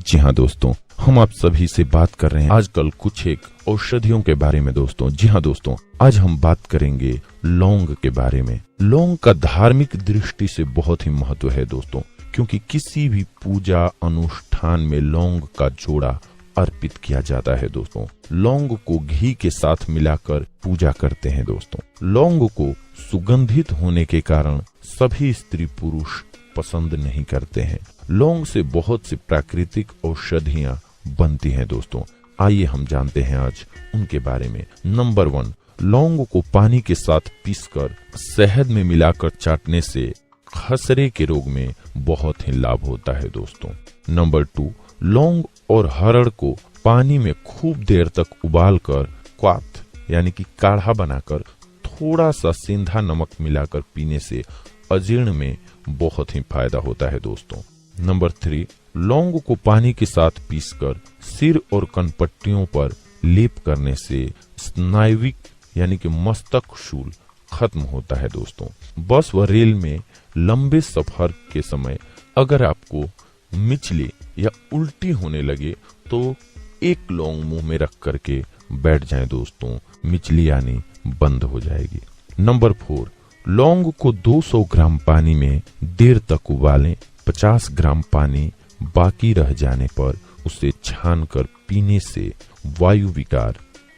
जी हाँ दोस्तों, हम आप सभी से बात कर रहे हैं आजकल कुछ एक औषधियों के बारे में दोस्तों। जी हाँ दोस्तों, आज हम बात करेंगे लौंग के बारे में। लौंग का धार्मिक दृष्टि से बहुत ही महत्व है दोस्तों, क्योंकि किसी भी पूजा अनुष्ठान में लौंग का जोड़ा अर्पित किया जाता है दोस्तों। लौंग को घी के साथ मिलाकर पूजा करते हैं दोस्तों। लौंग को सुगंधित होने के कारण सभी स्त्री पुरुष पसंद नहीं करते हैं। लौंग से बहुत सी प्राकृतिक औषधियां बनती हैं दोस्तों। आइए हम जानते हैं आज उनके बारे में। नंबर 1, लौंग को पानी के साथ पीसकर शहद में मिलाकर चाटने से खसरे के रोग में बहुत ही लाभ होता है दोस्तों। नंबर 2, लौंग और हरड़ को पानी में खूब देर तक उबालकर क्वाथ यानी कि काढ़ा बनाकर थोड़ा सा सेंधा नमक मिलाकर पीने से अजीर्ण में बहुत ही फायदा होता है दोस्तों। नंबर 3, लौंग को पानी के साथ पीसकर सिर और कनपट्टियों पर लेप करने से स्नायुविक यानी कि मस्तक शूल खत्म होता है दोस्तों। बस व रेल में लंबे सफर के समय अगर आपको मिचली या उल्टी होने लगे तो एक लौंग मुंह में रख करके बैठ जाएं दोस्तों, मिचली यानी बंद हो जाएगी। नंबर 4, लौंग को 200 ग्राम पानी में देर तक उबालें। 50 ग्राम पानी बाकी रह जाने पर उसे छानकर पीने से वायु विकार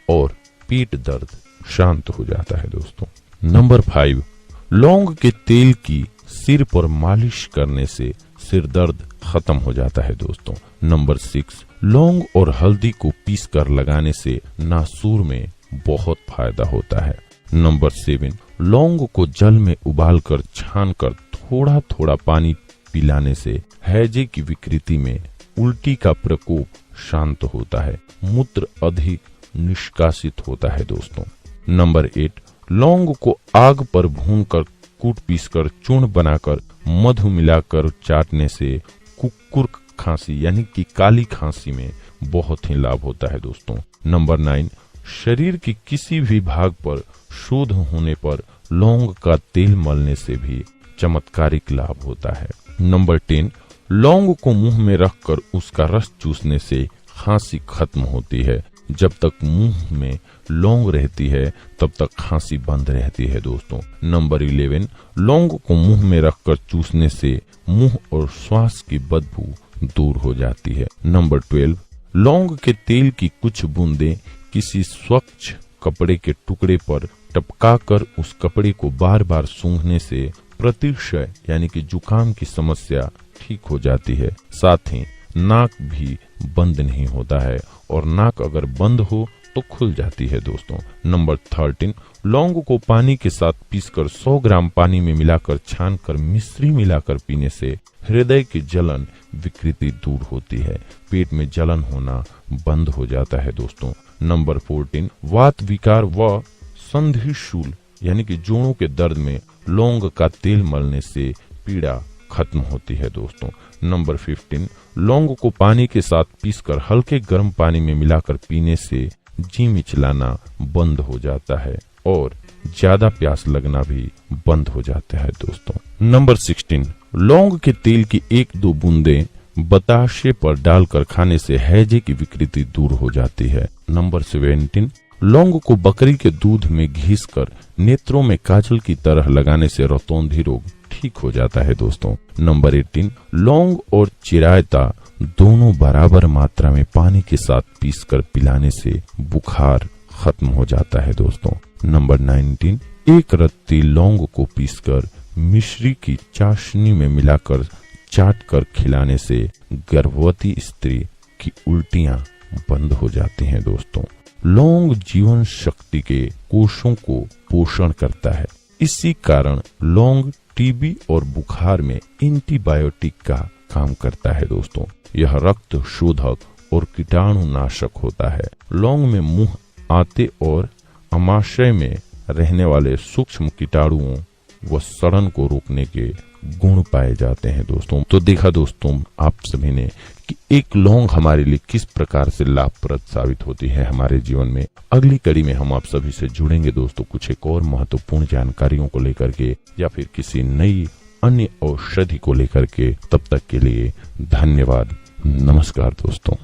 और पेट दर्द शांत हो जाता है दोस्तों। नंबर 5, लौंग के तेल की सिर पर मालिश करने से सिर दर्द खत्म हो जाता है दोस्तों। नंबर 6, लौंग और हल्दी को पीसकर लगाने से नासूर में बहुत फायदा होता है। नंबर 7, लौंग को जल में उबालकर छानकर थोड़ा थोड़ा पानी पिलाने से हैजे की विकृति में उल्टी का प्रकोप शांत होता है, मूत्र अधिक निष्कासित होता है दोस्तों। नंबर 8, लौंग को आग पर भूनकर कूट पीसकर चूर्ण बनाकर मधु मिलाकर चाटने से कुक्कुर खांसी यानी कि काली खांसी में बहुत ही लाभ होता है दोस्तों। नंबर 9, शरीर के किसी भी भाग पर शोध होने पर लौंग का तेल मलने से भी चमत्कारिक लाभ होता है। नंबर 10, लौंग को मुंह में रखकर उसका रस चूसने से खांसी खत्म होती है। जब तक मुंह में लौंग रहती है तब तक खांसी बंद रहती है दोस्तों। नंबर 11, लौंग को मुंह में रखकर चूसने से मुंह और श्वास की बदबू दूर हो जाती है। नंबर 12, लौंग के तेल की कुछ बूंदें किसी स्वच्छ कपड़े के टुकड़े पर टपकाकर उस कपड़े को बार बार सूंघने से प्रतिशय यानी कि जुकाम की समस्या ठीक हो जाती है। साथ ही नाक भी बंद नहीं होता है और नाक अगर बंद हो तो खुल जाती है दोस्तों। नंबर 13, लौंग को पानी के साथ पीसकर 100 ग्राम पानी में मिलाकर छानकर मिश्री मिलाकर पीने से हृदय की जलन विकृति दूर होती है, पेट में जलन होना बंद हो जाता है दोस्तों। नंबर 14, वात विकार व संधिशूल यानी कि जोड़ों के दर्द में लौंग का तेल मलने से पीड़ा खत्म होती है दोस्तों। नंबर 15, लौंग को पानी के साथ पीसकर हल्के गर्म पानी में मिलाकर पीने से जी मिचलाना बंद हो जाता है और ज्यादा प्यास लगना भी बंद हो जाता है दोस्तों। नंबर 16, लौंग के तेल की 1-2 बूंदें बताशे पर डालकर खाने से हैजे की विकृति दूर हो जाती है। नंबर 17, लौंग को बकरी के दूध में घिसकर नेत्रों में काजल की तरह लगाने से रतौंधी रोग ठीक हो जाता है दोस्तों। नंबर 18, लौंग और चिरायता दोनों बराबर मात्रा में पानी के साथ पीसकर पिलाने से बुखार खत्म हो जाता है दोस्तों। नंबर 19, एक रत्ती लौंग को पीसकर मिश्री की चाशनी में मिलाकर चाट कर खिलाने से गर्भवती स्त्री की उल्टियां बंद हो जाती हैं दोस्तों। लौंग जीवन शक्ति के कोषों को पोषण करता है। इसी कारण लौंग टीबी और बुखार में एंटीबायोटिक का काम करता है दोस्तों। यह रक्त शोधक और कीटाणुनाशक होता है। लौंग में मुंह आते और अमाशय में रहने वाले सूक्ष्म कीटाणुओं व सड़न को रोकने के गुण पाए जाते हैं दोस्तों। तो देखा दोस्तों आप सभी ने कि एक लौंग हमारे लिए किस प्रकार से लाभप्रद साबित होती है हमारे जीवन में। अगली कड़ी में हम आप सभी से जुड़ेंगे दोस्तों कुछ एक और महत्वपूर्ण जानकारियों को लेकर के या फिर किसी नई अन्य औषधि को लेकर के। तब तक के लिए धन्यवाद। नमस्कार दोस्तों।